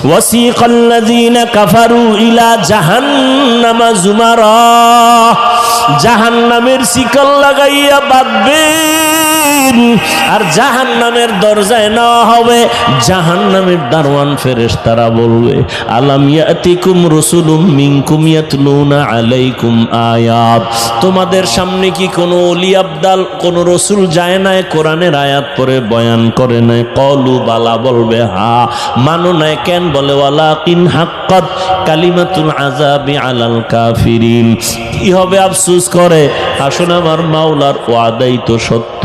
ওয়াসিকাল্লাযীনা কাফারু ইলা জাহান্নামা যুমারা, জাহান্নামের শিকল লাগাইয়া বাঁধবেন আর জাহান্নামের দরজায় নেওয়া হবে। জাহান্নামের দারওয়ান ফেরেশতারা বলবে, আলাম ইয়াতিকুম রাসূলুম মিনকুম ইয়াতলুনা আলাইকুম আয়াত, তোমাদের সামনে কি কোনো ওলি আবদাল কোন রসুল যায় নাই কোরআনের আয়াত পড়ে বয়ান করে নাই? কলু বালা, বলবে হ্যাঁ। মানো নাই কেন? বলে ওয়ালাকিন হাক্কাত কালিমাতুল আযাবি আলাল কাফিরিন। কি হবে আফসোস করে, আসলে আমার মাওলার ওয়াদাই তো সত্য।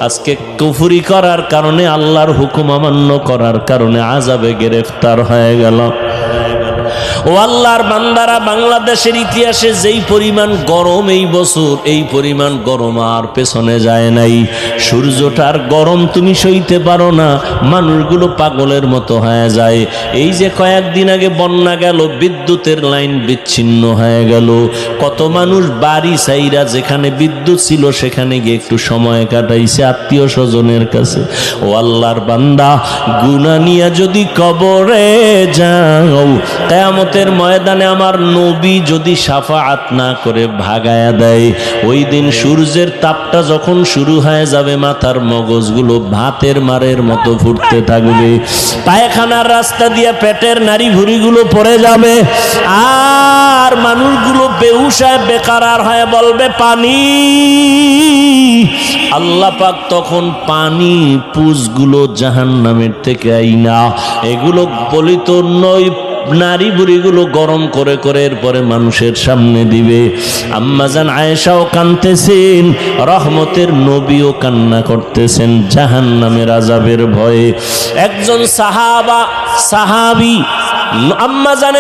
আজকে কুফরি করার কারণে, আল্লাহর হুকুম অমান্য করার কারণে আযাবে গ্রেফতার হয়ে গেল। ও আল্লাহর বান্দারা, বাংলাদেশের ইতিহাসে যেই পরিমাণ গরম এই বছর, এই পরিমাণ গরম আর পেছনে যায় নাই। সূর্যটার গরম তুমি সইতে পারো না, মানুষগুলো পাগলের মতো হয়ে যায়। এই যে কয়েকদিন আগে বন্যা গেল, বিদ্যুতের লাইন বিচ্ছিন্ন হয়ে গেল, কত মানুষ বাড়ি ছাইরা যেখানে বিদ্যুৎ ছিল সেখানে গিয়ে একটু সময় কাটাইছে আত্মীয় স্বজনের কাছে। ও আল্লাহর বান্দা, গুনাহ নিয়ে যদি কবরে যাও, কিয়ামতের ময়দানে আমার নবী যদি শাফাআত না করে ভাগায়া দেয়, ওই দিন সূর্যের তাপটা যখন শুরু হয়ে যাবে, মাথার মগজগুলো ভাতের মারের মতো ফুটতে থাকবে, পায়খানার রাস্তা দিয়ে পেটের নাড়ি ভুঁড়িগুলো পড়ে যাবে, আর মানুষগুলো বেহুশ হয়ে বেকারার হয়ে বলবে পানি। আল্লাহ পাক তখন পানি পুজগুলো জাহান্নামের থেকে আইনা এগুলো বলিত নয় নারী বুড়িগুলো গরম করে করে এরপরে মানুষের সামনে দিবে। আম্মাজান আয়েশাও কাঁদতেছেন, রহমতের নবীও কান্না করতেছেন জাহান্নামের আযাবের ভয়ে। একজন সাহাবী আম্মাজান